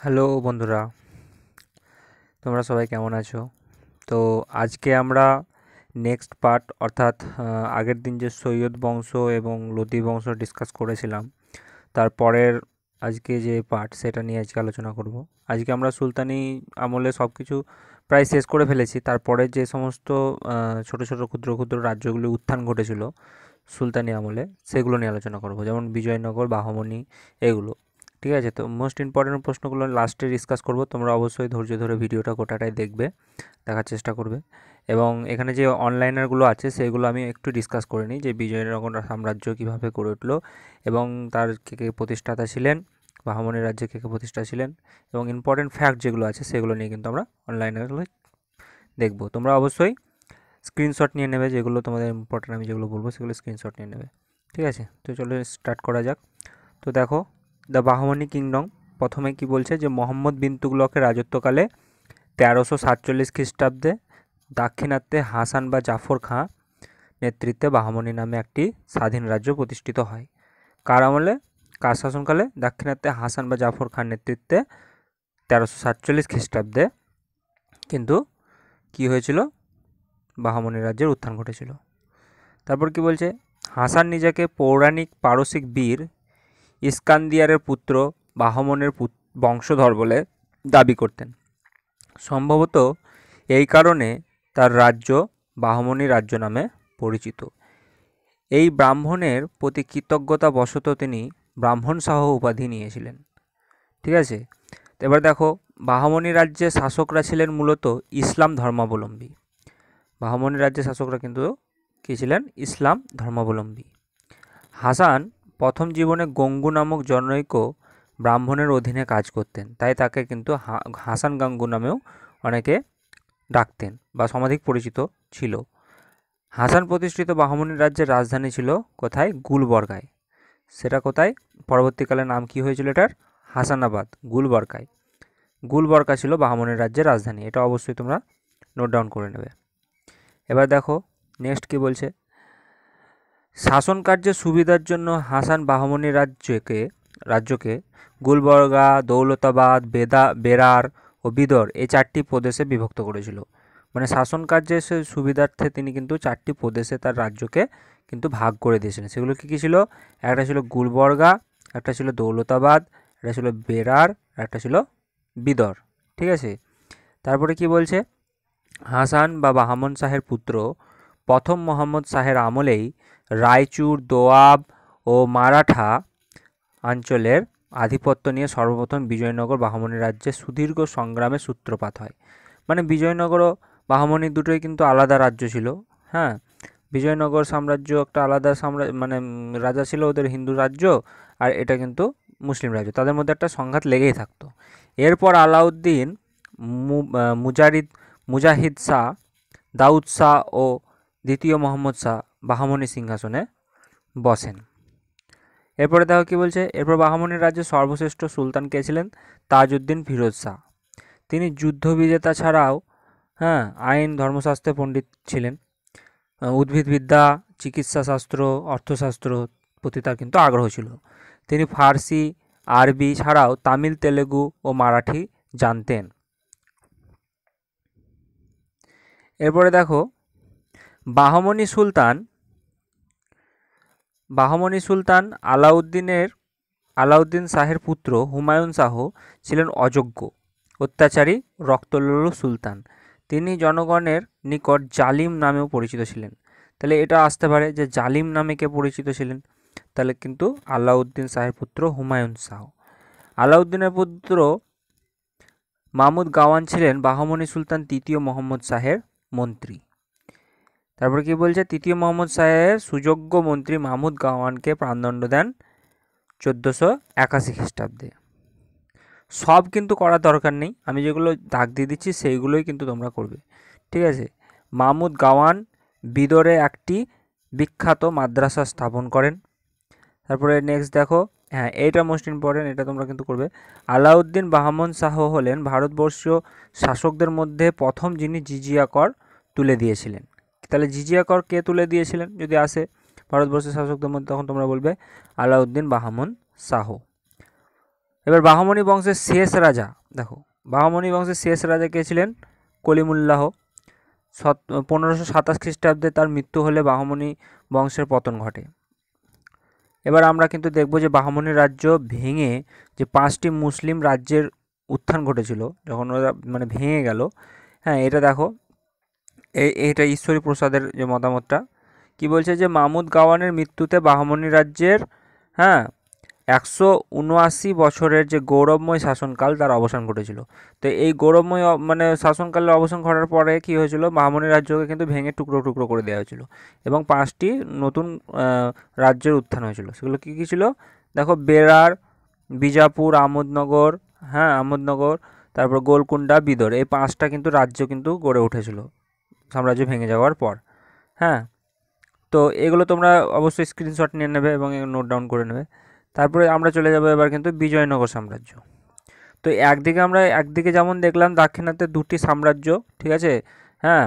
Hello বন্ধুরা, তোমরা সবাই কেমন আছো? তো আজকে আমরা নেক্সট পার্ট অর্থাৎ আগের দিন যে সৈয়দ বংশ এবং লোদি বংশ ডিসকাস করেছিলাম তারপরের আজকে যে পার্ট সেটা নিয়ে আজকে আলোচনা করব। আজকে আমরা সুলতানি আমলে সব কিছু প্রায় শেষ করে ফেলেছি। তারপরে যে সমস্ত ছোট ছোট ক্ষুদ্র ক্ষুদ্র রাজ্যগুলি উত্থান ঘটেছিল সুলতানি আমলে, সেগুলো নিয়ে আলোচনা করব, যেমন বিজয়নগর, বাহমনি, এগুলো। ঠিক আছে, তো মোস্ট ইম্পর্টেন্ট প্রশ্নগুলো লাস্টে ডিসকাস করব। তোমরা অবশ্যই ধৈর্য ধরে ভিডিওটা গোটাটাই দেখবে, দেখার চেষ্টা করবে। এবং এখানে যে অনলাইনারগুলো আছে সেগুলো আমি একটু ডিসকাস করে নিই, যে বিজয়নগর সাম্রাজ্য কীভাবে গড়ে উঠলো এবং তার কে কে প্রতিষ্ঠাতা ছিলেন, বাহমনি রাজ্যে কে কে প্রতিষ্ঠা ছিলেন, এবং ইম্পর্টেন্ট ফ্যাক্ট যেগুলো আছে সেগুলো নিয়ে কিন্তু আমরা অনলাইনারগুলো দেখব। তোমরা অবশ্যই স্ক্রিনশট নিয়ে নেবে, যেগুলো তোমাদের ইম্পর্টেন্ট আমি যেগুলো বলবো সেগুলো স্ক্রিনশট নিয়ে নেবে। ঠিক আছে, তো চলো স্টার্ট করা যাক। তো দেখো, দ্য বাহমনি কিংডম প্রথমে কি বলছে, যে মোহাম্মদ বিন তুগলকের রাজত্বকালে 1347 খ্রিস্টাব্দে দাক্ষিণাত্যে হাসান বা জাফর খাঁ নেতৃত্বে বাহমনি নামে একটি স্বাধীন রাজ্য প্রতিষ্ঠিত হয়। কার আমলে, কার শাসনকালে? দাক্ষিণাত্যে হাসান বা জাফর খান নেতৃত্বে 1347 খ্রিস্টাব্দে কিন্তু কি হয়েছিল, বাহমনি রাজ্যের উত্থান ঘটেছিল। তারপর কি বলছে, হাসান নিজেকে পৌরাণিক পারসিক বীর ইস্কান্দিয়ারের পুত্র বাহমনের বংশধর বলে দাবি করতেন। সম্ভবত এই কারণে তার রাজ্য বাহমনি রাজ্য নামে পরিচিত। এই ব্রাহ্মণের প্রতি কৃতজ্ঞতা বশত তিনি ব্রাহ্মণ শাহ উপাধি নিয়েছিলেন। ঠিক আছে, এবার দেখো, বাহমনি রাজ্যের শাসকরা ছিলেন মূলত ইসলাম ধর্মাবলম্বী। বাহমনি রাজ্যের শাসকরা কিন্তু কী ছিলেন? ইসলাম ধর্মাবলম্বী। হাসান প্রথম জীবনে গঙ্গু নামক জনৈক ব্রাহ্মণের অধীনে কাজ করতেন, তাই তাকে কিন্তু হাসান গাঙ্গু নামেও অনেকে ডাকতেন বা সমাধিক পরিচিত ছিল। হাসান প্রতিষ্ঠিত বাহমনি রাজ্যের রাজধানী ছিল কোথায়? গুলবর্গায়। সেটা কোথায়? পরবর্তীকালে নাম কি হয়েছিল এটার? হাসানাবাদ, গুলবর্গায়। গুলবর্গা ছিল বাহমনি রাজ্যের রাজধানী, এটা অবশ্যই তোমরা নোট ডাউন করে নেবে। এবার দেখো নেক্সট কি বলছে, শাসন কার্যের সুবিধার জন্য হাসান বাহমনি রাজ্যকে গুলবর্গা, দৌলতাবাদ, বেরার ও বিদর এই 4টি প্রদেশে বিভক্ত করেছিল। মানে শাসন কার্যের সুবিধার্থে তিনি কিন্তু 4টি প্রদেশে তার রাজ্যকে কিন্তু ভাগ করে দিয়েছিলেন। সেগুলো কী কী ছিল? একটা ছিল গুলবর্গা, একটা ছিল দৌলতাবাদ, একটা ছিল বেরার, একটা ছিল বিদর। ঠিক আছে, তারপরে কি বলছে, হাসান বা বাহমন শাহের পুত্র প্রথম মোহাম্মদ শাহের আমলেই রায়চুর, দোয়াব ও মারাঠা অঞ্চলের আধিপত্য নিয়ে সর্বপ্রথম বিজয়নগর বাহমনি রাজ্যে সুদীর্ঘ সংগ্রামের সূত্রপাত হয়। মানে বিজয়নগর ও বাহমনি দুটোই কিন্তু আলাদা রাজ্য ছিল। হ্যাঁ, বিজয়নগর সাম্রাজ্য একটা আলাদা মানে রাজা ছিল, ওদের হিন্দু রাজ্য, আর এটা কিন্তু মুসলিম রাজ্য, তাদের মধ্যে একটা সংঘাত লেগেই থাকতো। এরপর আলাউদ্দিন, মুজাহিদ শাহ, দাউদ শাহ ও দ্বিতীয় মোহাম্মদ শাহ বাহমনি সিংহাসনে বসেন। এরপরে দেখো কি বলছে, এরপর বাহমনি রাজ্যের সর্বশ্রেষ্ঠ সুলতান কে ছিলেন? তাজউদ্দিন ফিরোজ শাহ। তিনি যুদ্ধ বিজেতা ছাড়াও আইন ধর্মশাস্ত্রে পণ্ডিত ছিলেন। উদ্ভিদবিদ্যা, চিকিৎসাশাস্ত্র, অর্থশাস্ত্র প্রতি তার কিন্তু আগ্রহ ছিল। তিনি ফার্সি, আরবি ছাড়াও তামিল, তেলেগু ও মারাঠি জানতেন। এরপরে দেখো, বাহমনি সুলতান আলাউদ্দিন শাহের পুত্র হুমায়ুন শাহ ছিলেন অযোগ্য, অত্যাচারী, রক্তলোলুপ সুলতান। তিনি জনগণের নিকট জালিম নামেও পরিচিত ছিলেন। তাহলে এটা আসতে পারে যে জালিম নামে কে পরিচিত ছিলেন? তাহলে কিন্তু আলাউদ্দিন শাহের পুত্র হুমায়ুন শাহ। আলাউদ্দিনের পুত্র মাহমুদ গাওয়ান ছিলেন বাহমনি সুলতান তৃতীয় মোহাম্মদ শাহের মন্ত্রী। তারপর কি বলছে, তৃতীয় মোহাম্মদ শাহের সুযোগ্য মন্ত্রী মাহমুদ গাওয়ানকে প্রাণদণ্ড দেন 1481 খ্রিস্টাব্দে। সব কিন্তু করার দরকার নেই, আমি যেগুলো দাগ দিয়ে দিচ্ছি সেইগুলোই কিন্তু তোমরা করবে। ঠিক আছে, মাহমুদ গাওয়ান বিদরে একটি বিখ্যাত মাদ্রাসা স্থাপন করেন। তারপরে নেক্সট দেখো, এইটা মোস্ট ইম্পর্টেন্ট, এটা তোমরা কিন্তু করবে। আলাউদ্দিন বাহমন শাহ হলেন ভারতবর্ষীয় শাসকদের মধ্যে প্রথম যিনি জিজিয়া কর তুলে দিয়েছিলেন। তাহলে জিজিয়া কর কে তুলে দিয়েছিলেন যদি আসে ভারতবর্ষের শাসকদের মধ্যে, তখন তোমরা বলবে আলাউদ্দিন বাহমন শাহ। এবার বাহমনি বংশের শেষ রাজা, দেখো বাহমনি বংশের শেষ রাজা কে ছিলেন? কলিমুল্লাহ। 1527 খ্রিস্টাব্দে তার মৃত্যু হলে বাহমনি বংশের পতন ঘটে। এবার আমরা কিন্তু দেখব যে বাহমনি রাজ্য ভেঙে যে 5টি মুসলিম রাজ্যের উত্থান ঘটেছিল, যখন ওরা মানে ভেঙে গেল। হ্যাঁ, এটা দেখো, এইটা ঈশ্বরী প্রসাদের যে মতামতটা কি বলছে, যে মাহমুদ গাওয়ানের মৃত্যুতে বাহমনি রাজ্যের, হ্যাঁ, 179 বছরের যে গৌরবময় শাসনকাল তার অবসান ঘটেছিল। তো এই গৌরবময় মানে শাসনকালের অবসান ঘটার পরে কি হয়েছিল, বাহমনি রাজ্যকে কিন্তু ভেঙে টুকরো টুকরো করে দেওয়া হয়েছিল এবং 5টি নতুন রাজ্যের উত্থান হয়েছিল। সেগুলো কী কী ছিল দেখো, বেরার, বিজাপুর, আহমদনগর, হ্যাঁ আহমদনগর, তারপর গোলকুন্ডা, বিদর, এই 5টা কিন্তু রাজ্য কিন্তু গড়ে উঠেছিল সাম্রাজ্য ভেঙে যাওয়ার পর। হ্যাঁ, তো এগুলো তোমরা অবশ্যই স্ক্রিনশট নিয়ে নেবে এবং নোট ডাউন করে নেবে। তারপরে আমরা চলে যাব এবার কিন্তু বিজয়নগর সাম্রাজ্য। তো একদিকে যেমন দেখলাম দাক্ষিণাত্যে 2টি সাম্রাজ্য, ঠিক আছে, হ্যাঁ,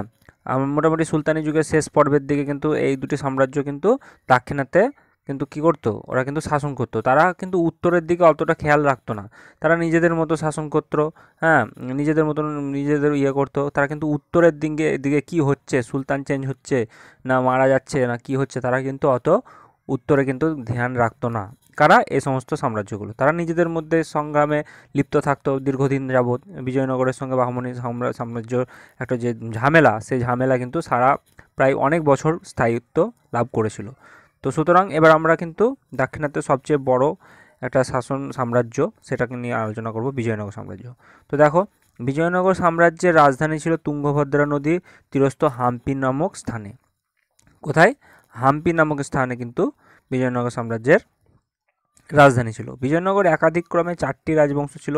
মোটামুটি সুলতানি যুগের শেষ পর্বের দিকে কিন্তু এই 2টি সাম্রাজ্য কিন্তু দাক্ষিণাত্যে কিন্তু কী করতো, ওরা কিন্তু শাসন করতো। তারা কিন্তু উত্তরের দিকে অতটা খেয়াল রাখতো না, তারা নিজেদের মতো শাসন করতো। হ্যাঁ, নিজেদের মতন নিজেদের করতো। তারা কিন্তু উত্তরের দিকে কী হচ্ছে, সুলতান চেঞ্জ হচ্ছে না মারা যাচ্ছে না কী হচ্ছে, তারা কিন্তু অত উত্তরে কিন্তু ধ্যান রাখতো না। কারা? এই সমস্ত সাম্রাজ্যগুলো। তারা নিজেদের মধ্যে সংগ্রামে লিপ্ত থাকতো দীর্ঘদিন যাবৎ। বিজয়নগরের সঙ্গে বাহমনি সাম্রাজ্য একটা যে ঝামেলা, সেই ঝামেলা কিন্তু প্রায় অনেক বছর স্থায়িত্ব লাভ করেছিল। তো সুতরাং এবার আমরা কিন্তু দাক্ষিণাত্যের সবচেয়ে বড় একটা সাম্রাজ্য, সেটাকে নিয়ে আলোচনা করব, বিজয়নগর সাম্রাজ্য। তো দেখো, বিজয়নগর সাম্রাজ্যের রাজধানী ছিল তুঙ্গভদ্রা নদী তীরস্থ হাম্পি নামক স্থানে। কোথায়? হাম্পি নামক স্থানে কিন্তু বিজয়নগর সাম্রাজ্যের রাজধানী ছিল। বিজয়নগর একাধিক ক্রমে 4টি রাজবংশ ছিল,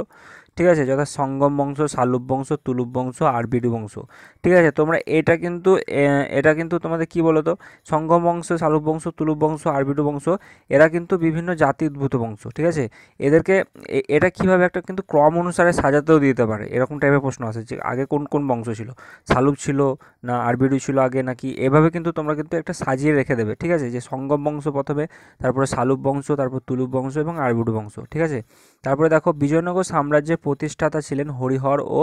ঠিক আছে, যথা সঙ্গম বংশ, শালুব বংশ, তুলুব বংশ, আরবিডু বংশ। ঠিক আছে, তোমরা এটা কিন্তু তোমাদের কি বলো তো, সঙ্গম বংশ, শালুব বংশ, তুলুব বংশ, আরবিডু বংশ, এরা কিন্তু বিভিন্ন জাতি উদ্ভূত বংশ। ঠিক আছে, এদেরকে এটা কিভাবে একটা কিন্তু ক্রম অনুসারে সাজাতেও দিতে পারে, এরকম টাইপের প্রশ্ন আসে যে আগে কোন কোন বংশ ছিল, শালুব ছিল না আরবিডু ছিল আগে নাকি, এভাবে কিন্তু তোমরা কিন্তু একটা সাজিয়ে রেখে দেবে। ঠিক আছে, যে সঙ্গম বংশ প্রথমে, তারপরে শালুব বংশ, তারপর তুলুব বংশ এবং আরবিডু বংশ। ঠিক আছে, তারপরে দেখো, বিজয়নগর সাম্রাজ্যের প্রতিষ্ঠাতা ছিলেন হরিহর ও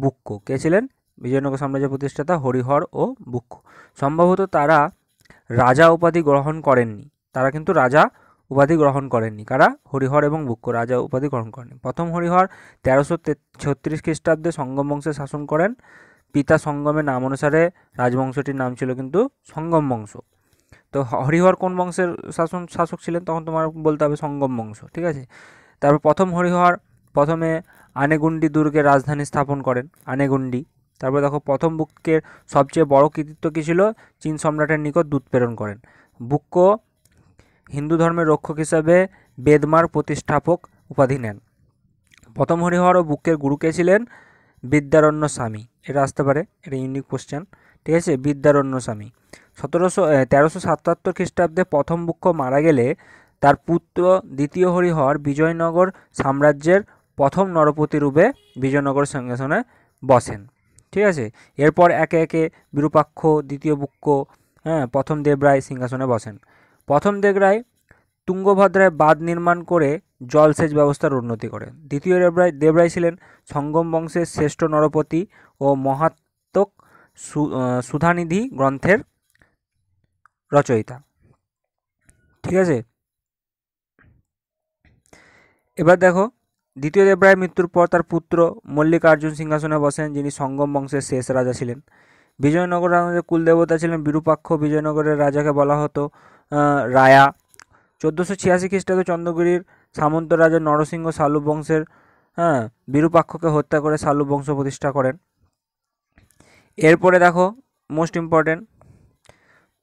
বুক্কো। কে ছিলেন? বিজয়নগর সাম্রাজ্যের প্রতিষ্ঠাতা হরিহর ও বুক্কো। সম্ভবত তারা রাজা উপাধি গ্রহণ করেননি, তারা কিন্তু রাজা উপাধি গ্রহণ করেননি। কারা? হরিহর এবং বুক্কো রাজা উপাধি গ্রহণ করেননি। প্রথম হরিহর 1336 খ্রিস্টাব্দে সঙ্গম বংশে শাসন করেন। পিতা সঙ্গমের নাম অনুসারে রাজবংশটির নাম ছিল কিন্তু সঙ্গম বংশ। তো হরিহর কোন বংশের শাসক ছিলেন, তখন তোমার বলতে হবে সঙ্গম বংশ। ঠিক আছে, তারপর প্রথম হরিহর প্রথমে আনেগুন্ডি দুর্গে রাজধানী স্থাপন করেন, আনেগুন্ডি। তারপর দেখো, প্রথম বুক্কের সবচেয়ে বড় কৃতিত্ব কী ছিল? চীন সম্রাটের নিকট দূত প্রেরণ করেন। বুক্কো হিন্দু ধর্মের রক্ষক হিসাবে বেদমার প্রতিষ্ঠাপক উপাধি নেন। প্রথম হরিহর ও বুক্কের গুরু কে ছিলেন? বিদ্যারণ্য স্বামী। এটা আসতে পারে, এটা ইউনিক কোশ্চেন। ঠিক আছে, বিদ্যারণ্য স্বামী। 1377 খ্রিস্টাব্দে প্রথম বুক্ক মারা গেলে তার পুত্র দ্বিতীয় হরিহর বিজয়নগর সাম্রাজ্যের প্রথম নরপতি রূপে বিজয়নগর সিংহাসনে বসেন। ঠিক আছে, এরপর একে একে বিরূপাক্ষ, দ্বিতীয় বুক্ক, হ্যাঁ, প্রথম দেবরায় সিংহাসনে বসেন। প্রথম দেবরায় তুঙ্গভদ্রায় বাঁধ নির্মাণ করে জলসেচ ব্যবস্থার উন্নতি করেন। দ্বিতীয় দেবরায় ছিলেন সঙ্গম বংশের শ্রেষ্ঠ নরপতি ও মহাত্মক সুধানিধি গ্রন্থের রচয়িতা। ঠিক আছে, এবার দেখো, দ্বিতীয় দেবরায়ের মৃত্যুর পর তার পুত্র মল্লিকার্জুন সিংহাসনে বসেন, যিনি সঙ্গম বংশের শেষ রাজা ছিলেন। বিজয়নগর রাজাদের কুলদেবতা ছিলেন বিরূপাক্ষ। বিজয়নগরের রাজাকে বলা হতো রায়া। 1486 খ্রিস্টাব্দে চন্দ্রগিরির সামন্ত রাজা নরসিংহ শালুব বংশের, হ্যাঁ, বিরূপাক্ষকে হত্যা করে শালুব বংশ প্রতিষ্ঠা করেন। এরপরে দেখো, মোস্ট ইম্পর্টেন্ট,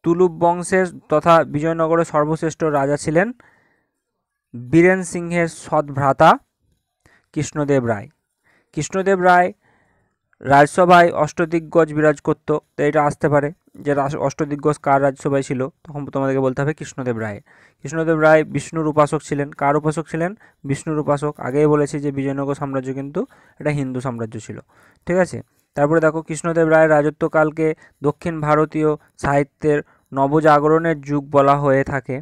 তুলুব বংশের তথা বিজয়নগরের সর্বশ্রেষ্ঠ রাজা ছিলেন বীরেন সিংহের সৎ ভ্রাতা কৃষ্ণদেব রায়। কৃষ্ণদেব রায় রাজসভায় অষ্টদিগ্গজ বিরাজ করত। তো এটা আসতে পারে যে অষ্টদিগ্গজ কার রাজসভায় ছিল, তখন তোমাদেরকে বলতে হবে কৃষ্ণদেব রায়। কৃষ্ণদেব রায় বিষ্ণুর উপাসক ছিলেন। কার উপাসক ছিলেন? বিষ্ণুর উপাসক। আগেই বলেছি যে বিজয়নগর সাম্রাজ্য কিন্তু এটা হিন্দু সাম্রাজ্য ছিল। ঠিক আছে, তারপরে দেখো, কৃষ্ণদেব রায়ের রাজত্বকালকে দক্ষিণ ভারতীয় সাহিত্যের নবজাগরণের যুগ বলা হয়ে থাকে।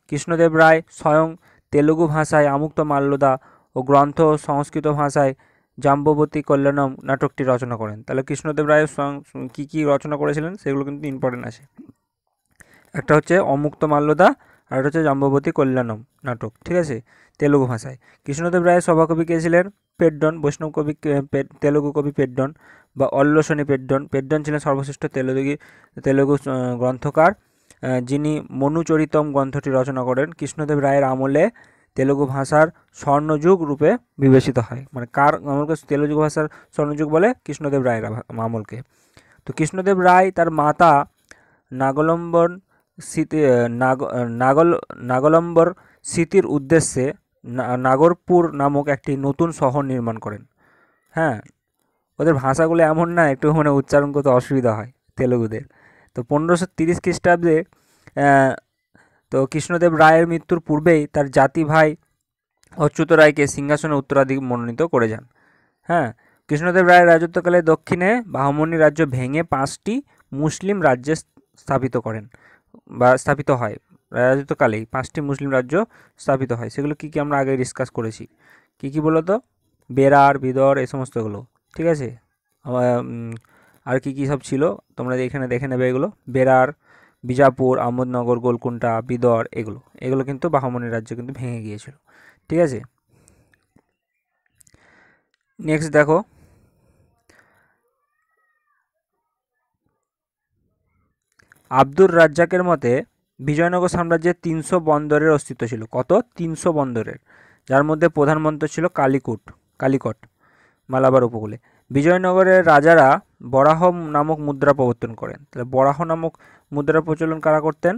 কৃষ্ণদেব রায় স্বয়ং তেলুগু ভাষায় আমুক্ত মাল্যদা ও গ্রন্থ সংস্কৃত ভাষায় জাম্ববতী কল্যাণম নাটকটি রচনা করেন। তাহলে কৃষ্ণদেব রায় কী কী রচনা করেছিলেন সেগুলো কিন্তু ইম্পর্টেন্ট আছে। একটা হচ্ছে অমুক্ত মাল্যদা, আর একটা হচ্ছে জাম্ববতী কল্যাণম নাটক, ঠিক আছে, তেলুগু ভাষায়। কৃষ্ণদেব রায়ের সভাকবি কে ছিলেন? পেড্ডন, বৈষ্ণব কবি তেলুগু কবি পেড্ডন বা অল্লসনী পেড্ডন। পেড্ডন ছিলেন সর্বশ্রেষ্ঠ তেলুগু গ্রন্থকার, যিনি মনুচরিতম গ্রন্থটি রচনা করেন। কৃষ্ণদেব রায়ের আমলে তেলুগু ভাষার স্বর্ণযুগ রূপে বিবেচিত হয়। মানে কার আমলকে তেলুগু ভাষার স্বর্ণযুগ বলে? কৃষ্ণদেব রায়ের আমলকে। তো কৃষ্ণদেব রায় তার মাতা নাগলম্বর নাগলম্বর স্মৃতির উদ্দেশ্যে নাগরপুর নামক একটি নতুন শহর নির্মাণ করেন। হ্যাঁ, ওদের ভাষাগুলো এমন না, একটু মানে উচ্চারণ করতে অসুবিধা হয় তেলুগুদের। তো 1530 খ্রিস্টাব্দে তো কৃষ্ণদেব রায়ের মৃত্যুর পূর্বেই তার জাতি ভাই অচ্যুত রায়কে সিংহাসনে উত্তরাধিকারী মনোনীত করে যান। হ্যাঁ, কৃষ্ণদেব রায়ের রাজত্বকালে দক্ষিণে বাহমনি রাজ্য ভেঙে 5টি মুসলিম রাজ্যে স্থাপিত করেন বা স্থাপিত হয়। রাজত্বকালেই 5টি মুসলিম রাজ্য স্থাপিত হয়। সেগুলো কী কী আমরা আগে ডিসকাস করেছি। কী কী বলো তো? বেরার, বিদর, এই সমস্তগুলো, ঠিক আছে। আর কী কী সব ছিল তোমরা এখানে দেখে নেবে। এগুলো বেরার, বিজাপুর, আহমদনগর, গোলকুন্ডা, বিদর, এগুলো কিন্তু বাহমনি রাজ্য কিন্তু ভেঙে গিয়েছিল, ঠিক আছে। নেক্সট দেখো, আব্দুর রাজ্জাকের মতে বিজয়নগর সাম্রাজ্যের 300 বন্দরের অস্তিত্ব ছিল। কত? 300 বন্দরের, যার মধ্যে প্রধান বন্দর ছিল কালিকট মালাবার উপকূলে। বিজয়নগরের রাজারা বরাহ নামক মুদ্রা প্রবর্তন করেন। তাহলে বরাহ নামক মুদ্রার প্রচলন কারা করতেন?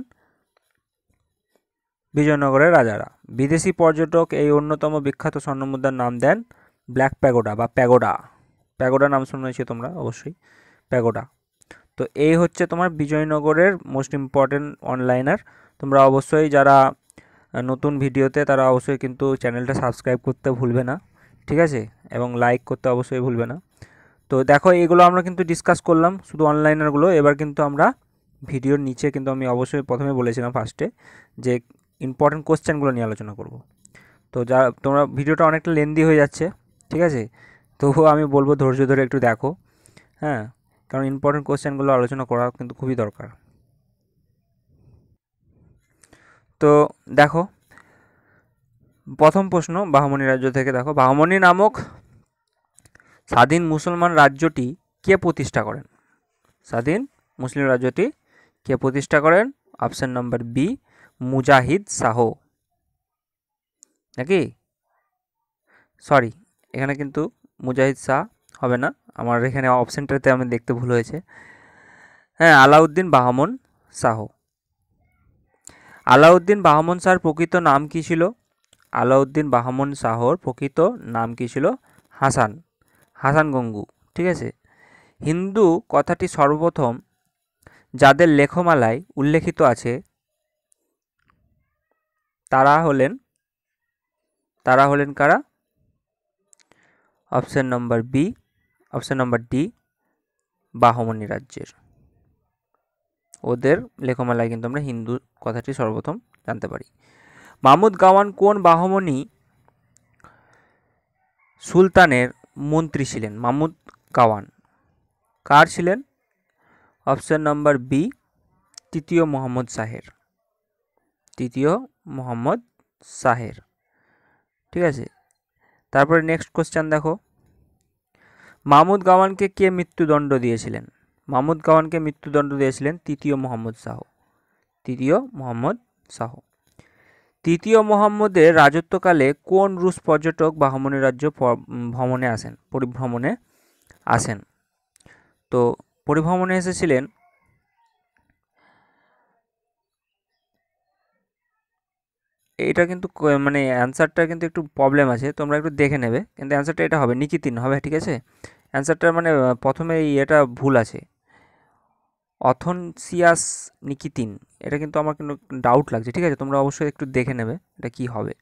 বিজয়নগরের রাজারা। বিদেশি পর্যটক এই অন্যতম বিখ্যাত স্বর্ণমুদ্রার নাম দেন ব্ল্যাক প্যাগোডা বা প্যাগোডা নাম শুনেছি তোমরা অবশ্যই, প্যাগোডা। তো এই হচ্ছে তোমার বিজয়নগরের মোস্ট ইম্পর্টেন্ট অনলাইনার। তোমরা অবশ্যই যারা নতুন ভিডিওতে তারা অবশ্যই কিন্তু চ্যানেলটা সাবস্ক্রাইব করতে ভুলবে না, ঠিক আছে, এবং লাইক করতে অবশ্যই ভুলবে না। তো দেখো, এগুলো আমরা কিন্তু ডিসকাস করলাম শুধু অনলাইনারগুলো। এবার কিন্তু আমরা ভিডিওর নিচে কিন্তু আমি অবশ্যই প্রথমে বলেছিলাম ফার্স্টে যে ইম্পর্টেন্ট কোশ্চেনগুলো নিয়ে আলোচনা করব। তো যা তোমরা ভিডিওটা অনেকটা লেন্দি হয়ে যাচ্ছে, ঠিক আছে, তবুও আমি বলবো ধৈর্য ধরে একটু দেখো। হ্যাঁ, কারণ ইম্পর্টেন্ট কোশ্চেনগুলো আলোচনা করা কিন্তু খুবই দরকার। তো দেখো, প্রথম প্রশ্ন বাহমনি রাজ্য থেকে। দেখো, বাহমনি নামক স্বাধীন মুসলমান রাজ্যটি কে প্রতিষ্ঠা করেন? স্বাধীন মুসলিম রাজ্যটি কে প্রতিষ্ঠা করেন? অপশন নাম্বার বি, মুজাহিদ শাহ। নাকি? সরি, এখানে কিন্তু মুজাহিদ শাহ হবে না, আমার এখানে অপশনটাতে আমি দেখতে ভুল হয়েছে। হ্যাঁ, আলাউদ্দিন বাহমন শাহ। আলাউদ্দিন বাহমন শাহর প্রকৃত নাম কী ছিল? আলাউদ্দিন বাহমন শাহর প্রকৃত নাম কী ছিল? হাসান গঙ্গু, ঠিক আছে। হিন্দু কথাটি সর্বপ্রথম যাদের লেখমালায় উল্লেখিত আছে তারা হলেন কারা? অপশন নাম্বার ডি, বাহমনি রাজ্যের। ওদের লেখমালায় কিন্তু আমরা হিন্দু কথাটি সর্বপ্রথম জানতে পারি। মাহমুদ গাওয়ান কোন বাহমনি সুলতানের মন্ত্রী ছিলেন? মাহমুদ গাওয়ান কার ছিলেন? অপশন নাম্বার বি, তৃতীয় মোহাম্মদ শাহের, ঠিক আছে। তারপরে নেক্সট কোশ্চেন দেখো, মাহমুদ গাওয়ানকে কে মৃত্যুদণ্ড দিয়েছিলেন? মাহমুদ গাওয়ানকে মৃত্যুদণ্ড দিয়েছিলেন তৃতীয় মোহাম্মদ শাহ। তৃতীয় মোহাম্মদের রাজত্বকালে কোন রুশ পর্যটক বাহমনি রাজ্য পরিভ্রমণে আসেন? তো পরিভ্রমণে এসেছিলেন এটা কিন্তু মানে অ্যান্সারটা কিন্তু একটু প্রবলেম আছে, তোমরা একটু দেখে নেবে, কিন্তু অ্যান্সারটা এটা হবে, নিকিতিন হবে, ঠিক আছে। অ্যান্সারটা মানে প্রথমে এটা ভুল আছে, অথনসিয়াস নিকিতিন, এটা কিন্তু আমার কিন্তু ডাউট লাগছে, ঠিক আছে। তোমরা অবশ্যই একটু দেখে নেবে এটা কি হবে।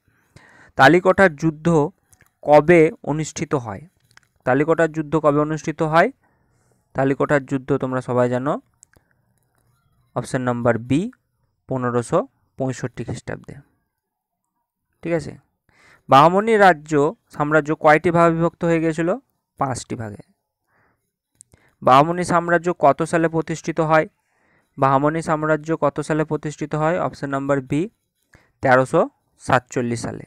তালিকোটার যুদ্ধ কবে অনুষ্ঠিত হয়? তালিকোটার যুদ্ধ তোমরা সবাই জানো, অপশন নাম্বার বি, 1565 খ্রিস্টাব্দে, ঠিক আছে। বাহমনি সাম্রাজ্য কয়টি ভাগে বিভক্ত হয়ে গিয়েছিল? 5টি ভাগে। বাহমনি সাম্রাজ্য কত সালে প্রতিষ্ঠিত হয়? বাহমনি সাম্রাজ্য কত সালে প্রতিষ্ঠিত হয়? অপশন নাম্বার বি 1347 সালে।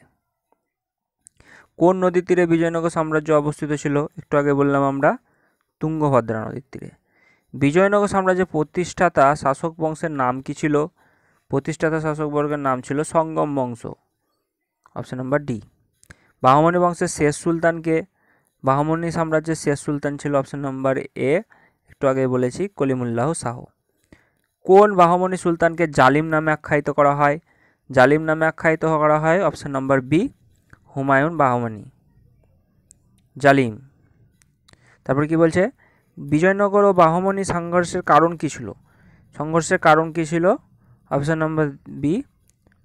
কোন নদীর তীরে বিজয়নগর সাম্রাজ্য অবস্থিত ছিল? একটু আগে বললাম আমরা, তুঙ্গভদ্রা নদীর তীরে। বিজয়নগর সাম্রাজ্যের প্রতিষ্ঠাতা শাসক বংশের নাম কি ছিল? প্রতিষ্ঠাতা শাসক বর্গের নাম ছিল সঙ্গম বংশ। Option number D. বাহমনি বংশের শেষ সুলতানকে? বাহমনি সাম্রাজ্যের শেষ সুলতান ছিল অপশন নাম্বার এ, একটু আগে বলেছি, কলিমুল্লাহ শাহ। কোন বাহমনি সুলতানকে জালিম নামে আখ্যায়িত করা হয়? জালিম নামে আখ্যায়িত করা হয় option number B, Humayun Bahmani. জালিম। তারপরে কি বলছে? বিজয়নগর ও বাহমনি সংঘর্ষের কারণ কি ছিল? সংঘর্ষের কারণ কি ছিল? অপশন নাম্বার বি,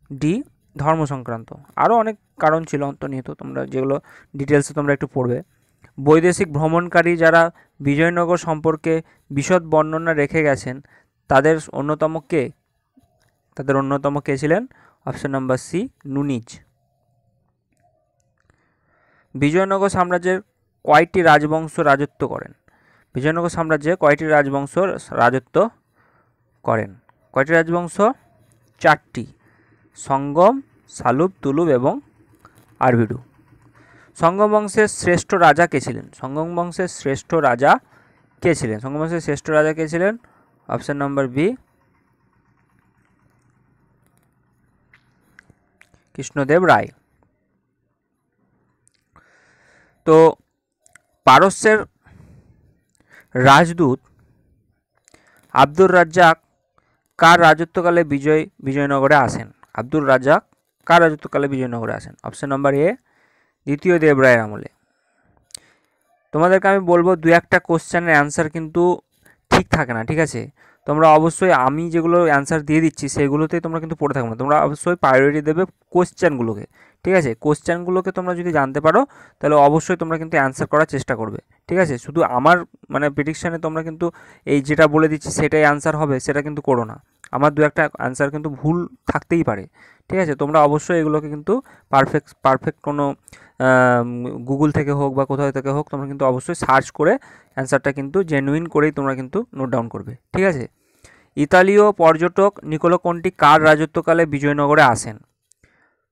ডি, ধর্ম সংক্রান্ত। আরও অনেক কারণ ছিল অন্তর্নিহিত, তোমরা যেগুলো ডিটেলসে তোমরা একটু পড়বে। বৈদেশিক ভ্রমণকারী যারা বিজয়নগর সম্পর্কে বিশদ বর্ণনা রেখে গেছেন তাদের অন্যতম কে ছিলেন? Option number C, Nuniz. Vijayanagara সাম্রাজ্যের কয়টি রাজবংশ রাজত্ব করেন? বিজয়নগর সাম্রাজ্যে কয়টি রাজবংশ রাজত্ব করেন? কয়টি রাজবংশ? 4টি, সঙ্গম, সালুব, তুলুব এবং আরবিডু। সঙ্গম বংশের শ্রেষ্ঠ রাজা কে ছিলেন? সঙ্গম বংশের শ্রেষ্ঠ রাজা কে ছিলেন? সঙ্গম বংশের শ্রেষ্ঠ রাজা কে ছিলেন? অপশন নাম্বার বি, কৃষ্ণদেব রায়। তো পারস্যের রাজদূত আব্দুর রাজ্জাক কার রাজত্বকালে বিজয়নগরে আসেন? আব্দুর রাজ্জাক কার রাজত্বকালে বিজয়নগরে আসেন? অপশন নাম্বার এ, দ্বিতীয় দেবরায়ের আমলে। তোমাদেরকে আমি বলবো 2-1টা কোশ্চেনের অ্যান্সার কিন্তু ঠিক থাকে না, ঠিক আছে? তোমরা অবশ্যই আমি যেগুলো অ্যান্সার দিয়ে দিচ্ছি সেগুলোতেই তোমরা কিন্তু পড়ে থাকবে না, তোমরা অবশ্যই প্রায়োরিটি দেবে কোশ্চেনগুলোকে, ঠিক আছে? কোশ্চেনগুলোকে তোমরা যদি জানতে পারো তাহলে অবশ্যই তোমরা কিন্তু অ্যান্সার করার চেষ্টা করবে, ঠিক আছে? শুধু আমার মানে প্রেডিকশানে তোমরা কিন্তু এই যেটা বলে দিচ্ছি সেটাই অ্যান্সার হবে সেটা কিন্তু করো না। আমার 2-1টা অ্যান্সার কিন্তু ভুল থাকতেই পারে, ঠিক আছে? তোমরা অবশ্যই এগুলোকে কিন্তু পারফেক্ট কোনো গুগল থেকে হোক বা কোথাও থেকে হোক তোমরা কিন্তু অবশ্যই সার্চ করে অ্যান্সারটা কিন্তু জেনুইন করেই তোমরা কিন্তু নোট ডাউন করবে, ঠিক আছে? ইতালীয় পর্যটক নিকোলো কন্টি কার রাজত্বকালে বিজয়নগরে আসেন?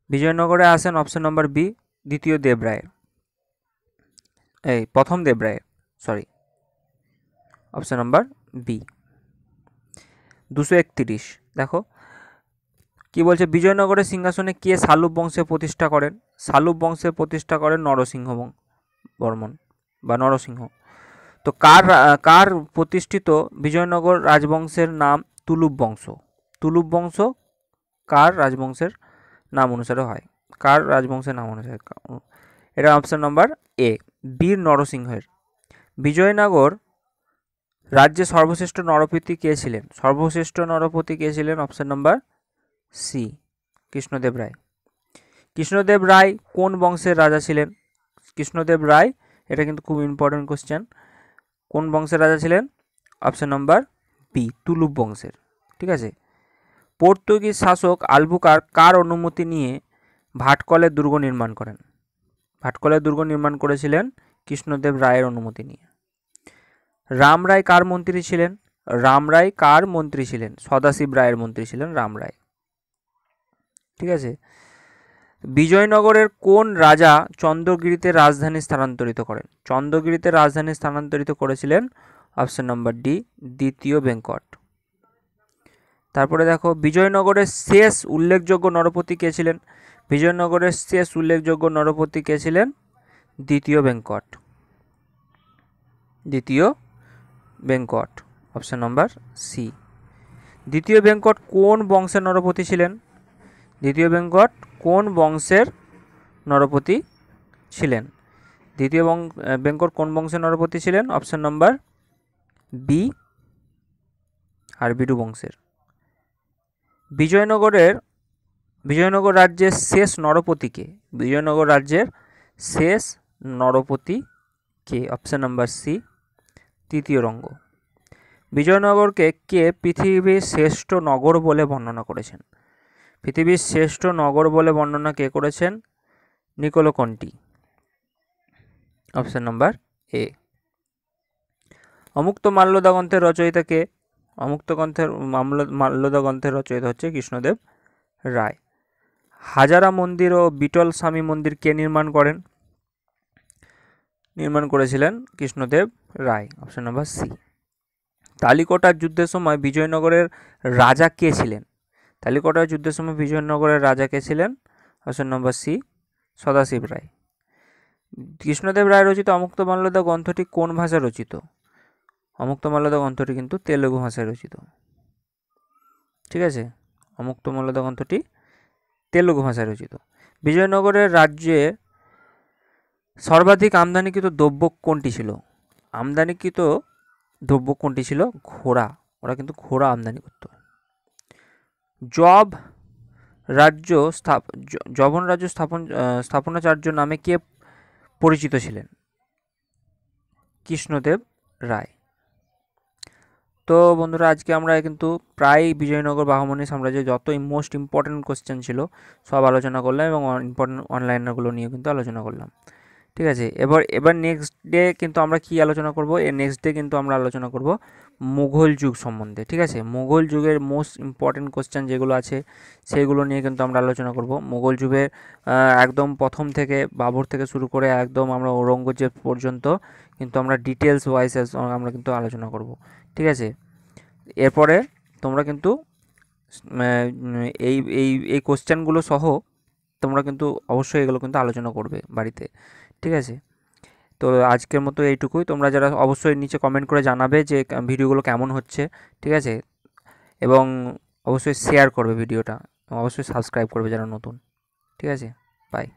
বিজয়নগরে আসেন অপশন নাম্বার বি, প্রথম দেবরায়ের, সরি, অপশন নাম্বার বি। 231 দেখো কি বলছে? বিজয়নগরের সিংহাসনে কে শালুব বংশের প্রতিষ্ঠা করেন? শালুব বংশের প্রতিষ্ঠা করেন নরসিংহ বর্মন বা নরসিংহ। তো কার প্রতিষ্ঠিত বিজয়নগর রাজবংশের নাম তুলুব বংশ? তুলুব বংশ কার রাজবংশের নাম অনুসারে হয়? কার রাজবংশের নাম অনুসারে? এটা অপশন নাম্বার এ, বীর নরসিংহের। বিজয়নগর রাজ্যে সর্বশ্রেষ্ঠ নরপতি কে ছিলেন? সর্বশ্রেষ্ঠ নরপতি কে ছিলেন? অপশন নাম্বার সি, কৃষ্ণদেব রায়। কৃষ্ণদেব রায় কোন বংশের রাজা ছিলেন? কৃষ্ণদেব রায়, এটা কিন্তু খুব ইম্পর্টেন্ট কোশ্চেন, কোন বংশের রাজা ছিলেন? অপশন নাম্বার বি, তুলুব বংশের, ঠিক আছে? পর্তুগিজ শাসক আলবুকার কার অনুমতি নিয়ে ভাটকলের দুর্গ নির্মাণ করেন? ভাটকলের দুর্গ নির্মাণ করেছিলেন কৃষ্ণদেব রায়ের অনুমতি নিয়ে। রাম রায় কার মন্ত্রী ছিলেন? রাম রায় কার মন্ত্রী ছিলেন? সদাশিব রায়ের মন্ত্রী ছিলেন রাম রায়, ঠিক আছে? বিজয়নগরের কোন রাজা চন্দ্রগিরিতে রাজধানী স্থানান্তরিত করেন? চন্দ্রগিরিতে রাজধানী স্থানান্তরিত করেছিলেন অপশন নাম্বার ডি, দ্বিতীয় বেঙ্কট। তারপরে দেখো বিজয়নগরের শেষ উল্লেখযোগ্য নরপতি কে ছিলেন? বিজয়নগরের শেষ উল্লেখযোগ্য নরপতি কে ছিলেন? দ্বিতীয় বেঙ্কট, দ্বিতীয় বেঙ্কট, অপশন নাম্বার সি। দ্বিতীয় বেঙ্কট কোন বংশের নরপতি ছিলেন? দ্বিতীয় বেঙ্কট কোন বংশের নরপতি ছিলেন? দ্বিতীয় বেঙ্কট কোন বংশের নরপতি ছিলেন? অপশন নাম্বার বি, আরবিডু বংশের। বিজয়নগর রাজ্যের শেষ নরপতি কে? বিজয়নগর রাজ্যের শেষ নরপতি কে? অপশন নাম্বার সি, তৃতীয় রঙ্গ। বিজয়নগরকে কে পৃথিবীর শ্রেষ্ঠ নগর বলে বর্ণনা করেছেন? পৃথিবীর শ্রেষ্ঠ নগর বলে বর্ণনা কে করেছেন? Niccolo Conti. Option number A. অমুক্ত মাল্যদা গ্রন্থের রচয়িতা কে? মাল্যদা গ্রন্থের রচয়িতা হচ্ছে কৃষ্ণদেব রায়। হাজারা মন্দির ও বিটল স্বামী মন্দির কে নির্মাণ করেন? নির্মাণ করেছিলেন Krishnadeva Raya. Option number C. তালিকোটার যুদ্ধের সময় বিজয়নগরের রাজা কে ছিলেন? তালিকোটার যুদ্ধের সময় বিজয়নগরের রাজা কে ছিলেন? অপশন নম্বর সি, সদাশিব রায়। কৃষ্ণদেব রায় রচিত অমুক্ত মাল্যদা গ্রন্থটি কোন ভাষায় রচিত? অমুক্ত মাল্যদা গ্রন্থটি কিন্তু তেলুগু ভাষায় রচিত। ঠিক আছে, অমুক্ত মাল্যদা গ্রন্থটি তেলুগু ভাষায় রচিত। বিজয়নগরের রাজ্যে সর্বাধিক আমদানিকৃত দ্রব্য কোনটি ছিল? আমদানিকৃত দ্রব্য কোনটি ছিল? ঘোড়া। ওরা কিন্তু ঘোড়া আমদানি করত। জবন রাজ্য স্থাপনাচার্য নামে কে পরিচিত ছিলেন? কৃষ্ণদেব রায়। তো বন্ধুরা, আজকে আমরা কিন্তু প্রায় বিজয়নগর বাহমনি সাম্রাজ্যের যত মোস্ট ইম্পর্টেন্ট কোশ্চেন ছিল সব আলোচনা করলাম এবং ইম্পর্টেন্ট অনলাইনারগুলো নিয়ে কিন্তু আলোচনা করলাম। ঠিক আছে, এবার নেক্সট ডে কিন্তু আমরা কি আলোচনা করব? নেক্সট ডে কিন্তু আমরা আলোচনা করব মুঘল যুগ সম্বন্ধে। ঠিক আছে, মুঘল যুগের মোস্ট ইম্পর্টেন্ট কোশ্চেন যেগুলো আছে সেগুলো নিয়ে কিন্তু আমরা আলোচনা করব। মুঘল যুগের একদম প্রথম থেকে বাবর থেকে শুরু করে একদম আমরা ঔরঙ্গজেব পর্যন্ত কিন্তু আমরা ডিটেলস ওয়াইজ আমরা কিন্তু আলোচনা করব। ঠিক আছে, এরপরে তোমরা কিন্তু এই এই এই কোশ্চেনগুলো সহ তোমরা কিন্তু অবশ্যই এগুলো কিন্তু আলোচনা করবে বাড়িতে। ঠিক আছে, তো আজকের মতো এইটুকুই। তোমরা যারা অবশ্যই নিচে কমেন্ট করে জানাবে যে ভিডিওগুলো কেমন হচ্ছে। ঠিক আছে, এবং অবশ্যই শেয়ার করবে ভিডিওটা, অবশ্যই সাবস্ক্রাইব করবে যারা নতুন। ঠিক আছে, বাই।